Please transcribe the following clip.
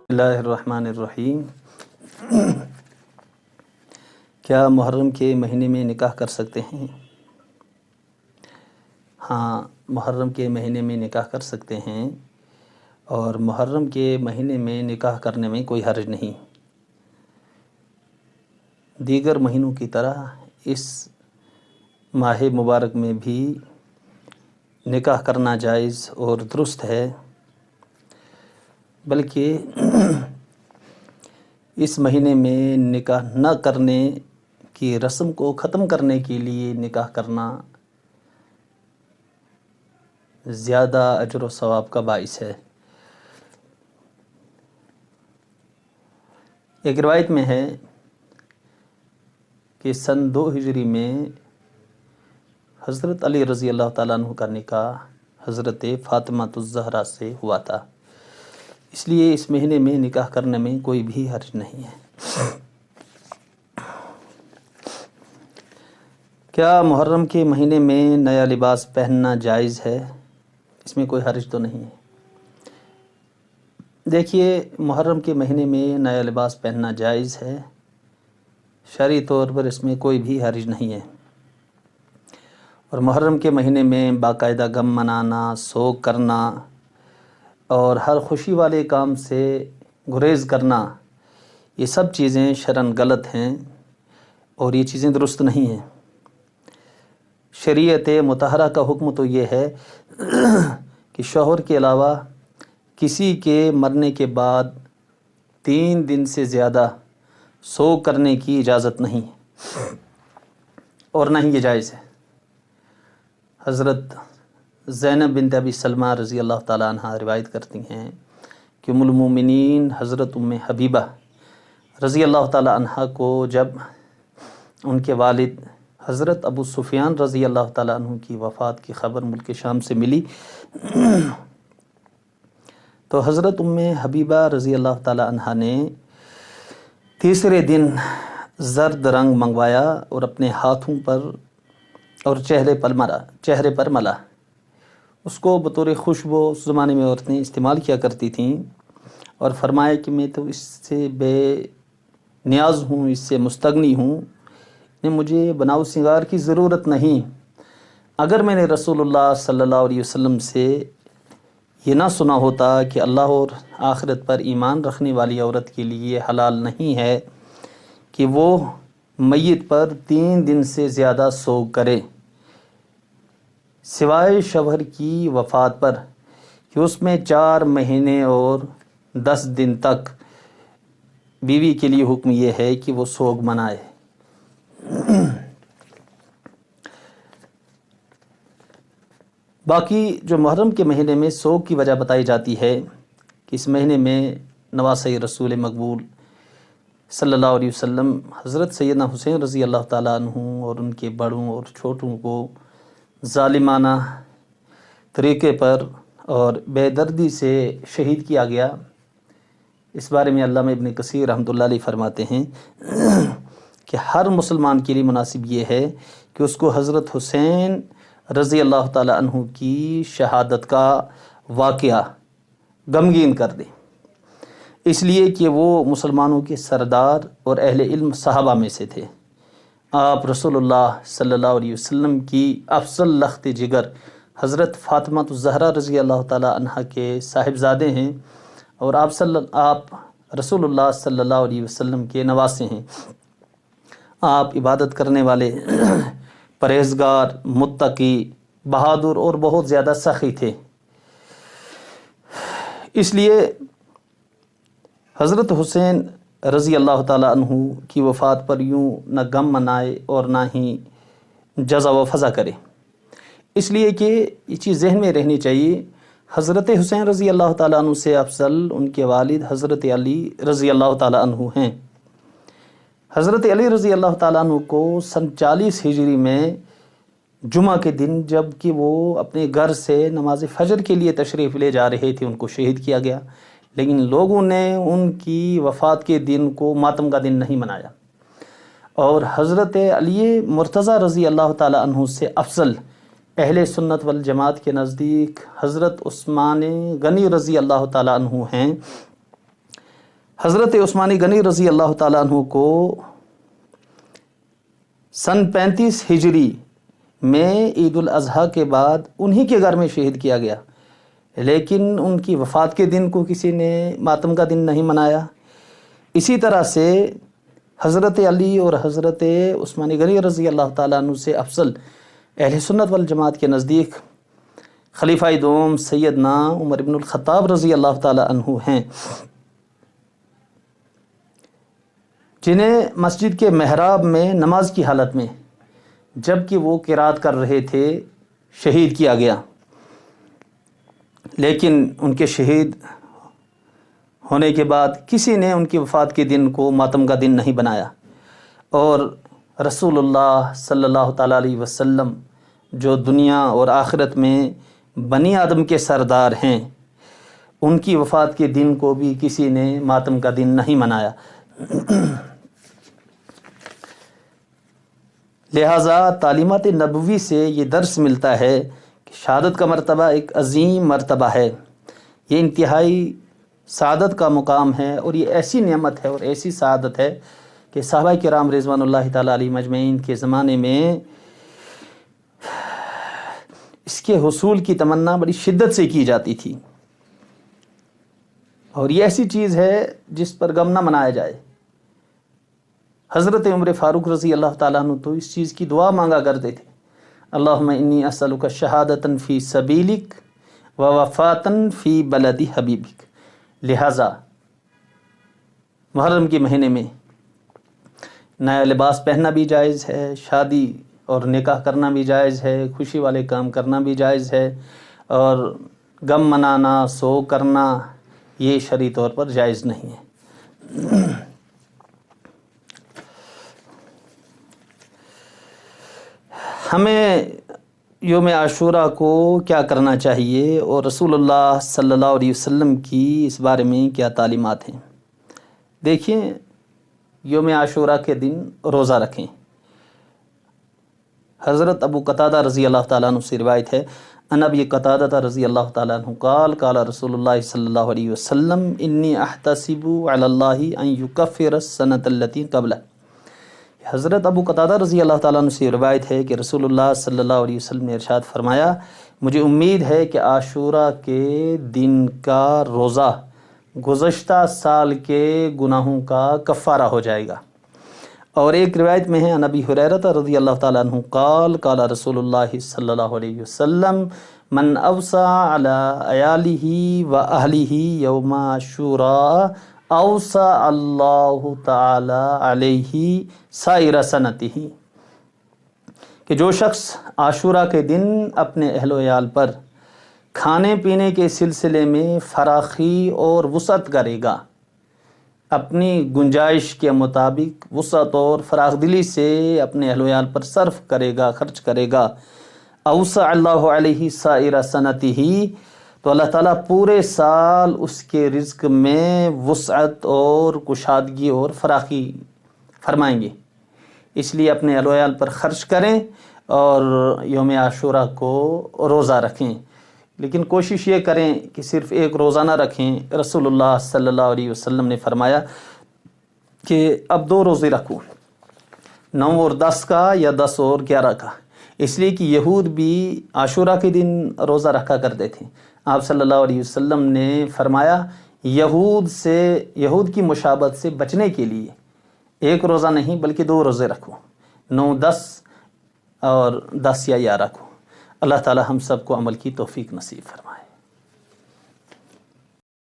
اللہ الرحمن الرحیم۔ کیا محرم کے مہینے میں نکاح کر سکتے ہیں؟ ہاں، محرم کے مہینے میں نکاح کر سکتے ہیں، اور محرم کے مہینے میں نکاح کرنے میں کوئی حرج نہیں۔ دیگر مہینوں کی طرح اس ماہ مبارک میں بھی نکاح کرنا جائز اور درست ہے، بلکہ اس مہینے میں نکاح نہ کرنے کی رسم کو ختم کرنے کے لیے نکاح کرنا زیادہ اجر و ثواب کا باعث ہے۔ ایک روایت میں ہے کہ سن 2 ہجری میں حضرت علی رضی اللہ تعالیٰ عنہ کا نکاح حضرت فاطمہ الزہرا سے ہوا تھا، اس لیے اس مہینے میں نکاح کرنے میں کوئی بھی حرج نہیں ہے۔ کیا محرم کے مہینے میں نیا لباس پہننا جائز ہے؟ اس میں کوئی حرج تو نہیں ہے۔ دیکھیے، محرم کے مہینے میں نیا لباس پہننا جائز ہے، شرعی طور پر اس میں کوئی بھی حرج نہیں ہے۔ اور محرم کے مہینے میں باقاعدہ غم منانا، سوگ کرنا اور ہر خوشی والے کام سے گریز کرنا، یہ سب چیزیں شرعاً غلط ہیں اور یہ چیزیں درست نہیں ہیں۔ شریعت مطہرہ کا حکم تو یہ ہے کہ شوہر کے علاوہ کسی کے مرنے کے بعد 3 دن سے زیادہ سوگ کرنے کی اجازت نہیں اور نہ ہی یہ جائز ہے۔ حضرت زینب بنت ابی سلمہ رضی اللہ تعالیٰ عنہ روایت کرتی ہیں کہ ام المومنین حضرت ام حبیبہ رضی اللہ تعالیٰ عنہ کو جب ان کے والد حضرت ابو سفیان رضی اللہ تعالیٰ عنہ کی وفات کی خبر ملک شام سے ملی تو حضرت ام حبیبہ رضی اللہ تعالیٰ عنہ نے تیسرے دن زرد رنگ منگوایا اور اپنے ہاتھوں پر اور چہرے پر ملا۔ اس کو بطور خوشبو اس زمانے میں عورتیں استعمال کیا کرتی تھیں، اور فرمایا کہ میں تو اس سے بے نیاز ہوں، اس سے مستغنی ہوں، مجھے بناؤ سنگار کی ضرورت نہیں۔ اگر میں نے رسول اللہ صلی اللہ علیہ وسلم سے یہ نہ سنا ہوتا کہ اللہ اور آخرت پر ایمان رکھنے والی عورت کے لیے حلال نہیں ہے کہ وہ میت پر 3 دن سے زیادہ سوگ کرے، سوائے شوہر کی وفات پر کہ اس میں 4 مہینے اور 10 دن تک بیوی کے لیے حکم یہ ہے کہ وہ سوگ منائے۔ باقی جو محرم کے مہینے میں سوگ کی وجہ بتائی جاتی ہے کہ اس مہینے میں نواسۂ رسول مقبول صلی اللہ علیہ وسلم حضرت سیدنا حسین رضی اللہ تعالیٰ عنہ اور ان کے بڑوں اور چھوٹوں کو ظالمانہ طریقے پر اور بے دردی سے شہید کیا گیا۔ اس بارے میں علامہ ابن کثیر رحمۃ اللہ علیہ فرماتے ہیں کہ ہر مسلمان کے لیے مناسب یہ ہے کہ اس کو حضرت حسین رضی اللہ تعالیٰ عنہ کی شہادت کا واقعہ غمگین کر دے، اس لیے کہ وہ مسلمانوں کے سردار اور اہل علم صحابہ میں سے تھے۔ آپ رسول اللہ صلی اللہ علیہ وسلم کی افضل لخت جگر حضرت فاطمہ الزہرا رضی اللہ تعالیٰ عنہ کے صاحبزادے ہیں، اور آپ رسول اللہ صلی اللہ علیہ وسلم کے نواسے ہیں۔ آپ عبادت کرنے والے، پرہیزگار، متقی، بہادر اور بہت زیادہ سخی تھے۔ اس لیے حضرت حسین رضی اللہ تعالیٰ عنہ کی وفات پر یوں نہ غم منائے اور نہ ہی جزا و فضا کرے، اس لیے کہ یہ چیز ذہن میں رہنی چاہیے، حضرت حسین رضی اللہ تعالیٰ عنہ سے افضل ان کے والد حضرت علی رضی اللہ تعالیٰ عنہ ہیں۔ حضرت علی رضی اللہ تعالیٰ عنہ کو سن 40 ہجری میں جمعہ کے دن جب کہ وہ اپنے گھر سے نماز فجر کے لیے تشریف لے جا رہے تھے، ان کو شہید کیا گیا، لیکن لوگوں نے ان کی وفات کے دن کو ماتم کا دن نہیں منایا۔ اور حضرت علی مرتضیٰ رضی اللہ تعالیٰ عنہ سے افضل اہل سنت والجماعت کے نزدیک حضرت عثمان غنی رضی اللہ تعالیٰ عنہ ہیں۔ حضرت عثمان غنی رضی اللہ تعالیٰ عنہ کو سن 35 ہجری میں عید الاضحیٰ کے بعد انہی کے گھر میں شہید کیا گیا، لیکن ان کی وفات کے دن کو کسی نے ماتم کا دن نہیں منایا۔ اسی طرح سے حضرت علی اور حضرت عثمان غنی رضی اللہ تعالیٰ عنہ سے افضل اہل سنت والجماعت کے نزدیک خلیفہ دوم سیدنا عمر بن الخطاب رضی اللہ تعالیٰ عنہ ہیں، جنہیں مسجد کے محراب میں نماز کی حالت میں جب کہ وہ قرات کر رہے تھے شہید کیا گیا، لیکن ان کے شہید ہونے کے بعد کسی نے ان کی وفات کے دن کو ماتم کا دن نہیں بنایا، اور رسول اللہ صلی اللہ تعالیٰ علیہ وسلم جو دنیا اور آخرت میں بنی آدم کے سردار ہیں، ان کی وفات کے دن کو بھی کسی نے ماتم کا دن نہیں منایا۔ لہٰذا تعلیمات نبوی سے یہ درس ملتا ہے کہ شہادت کا مرتبہ ایک عظیم مرتبہ ہے، یہ انتہائی سعادت کا مقام ہے، اور یہ ایسی نعمت ہے اور ایسی سعادت ہے کہ صحابہ کرام رضوان اللہ تعالیٰ علیہ مجمعین کے زمانے میں اس کے حصول کی تمنا بڑی شدت سے کی جاتی تھی، اور یہ ایسی چیز ہے جس پر غم نہ منایا جائے۔ حضرت عمر فاروق رضی اللہ تعالیٰ عنہ تو اس چیز کی دعا مانگا کرتے تھے، اللہم انی اسألک شہادتا فی سبیلک و وفاتا فی بلد حبیبک۔ لہٰذا محرم کے مہینے میں نیا لباس پہننا بھی جائز ہے، شادی اور نکاح کرنا بھی جائز ہے، خوشی والے کام کرنا بھی جائز ہے، اور غم منانا، سوگ کرنا یہ شرعی طور پر جائز نہیں ہے۔ ہمیں یوم عاشوراء کو کیا کرنا چاہیے اور رسول اللہ صلی اللہ علیہ وسلم کی اس بارے میں کیا تعلیمات ہیں؟ دیکھیں، یوم عاشوراء کے دن روزہ رکھیں۔ حضرت ابو قتادہ رضی اللہ تعالیٰ عنہ سے روایت ہے، ان ابی قتادہ رضی اللہ تعالیٰ عنہ قال قال رسول اللہ صلی اللہ علیہ وسلم انی احتسب علی اللہ ان یکفر السنۃ التی قبلہ۔ حضرت ابو قتادہ رضی اللہ تعالیٰ عنہ سے روایت ہے کہ رسول اللہ صلی اللہ علیہ وسلم نے ارشاد فرمایا، مجھے امید ہے کہ عاشوراء کے دن کا روزہ گزشتہ سال کے گناہوں کا کفارہ ہو جائے گا۔ اور ایک روایت میں ہے، ان ابی ہریرہ رضی اللہ تعالیٰ عنہ قال قال رسول اللہ صلی اللہ علیہ وسلم من اوصى علی عیالہ و اہلہ یوم عاشوراء اوصى اللہ تعالی علیہ سائر سنتہ، کہ جو شخص عاشوراء کے دن اپنے اہل و عیال پر کھانے پینے کے سلسلے میں فراخی اور وسعت کرے گا، اپنی گنجائش کے مطابق وسعت اور فراخ دلی سے اپنے اہل و عیال پر صرف کرے گا، خرچ کرے گا، اوصى اللہ علیہ سائر سنتہ، تو اللہ تعالیٰ پورے سال اس کے رزق میں وسعت اور کشادگی اور فراخی فرمائیں گے۔ اس لیے اپنے اہل و عیال پر خرچ کریں اور یوم عاشوراء کو روزہ رکھیں، لیکن کوشش یہ کریں کہ صرف ایک روزہ نہ رکھیں۔ رسول اللہ صلی اللہ علیہ وسلم نے فرمایا کہ اب 2 روزے رکھو، 9 اور 10 کا یا 10 اور 11 کا، اس لیے کہ یہود بھی عاشوراء کے دن روزہ رکھا کرتے تھے۔ آپ صلی اللہ علیہ وسلم نے فرمایا یہود کی مشابہت سے بچنے کے لیے ایک روزہ نہیں بلکہ 2 روزے رکھو، 9 10 اور 10 یا 11 کو۔ اللہ تعالی ہم سب کو عمل کی توفیق نصیب فرمائے۔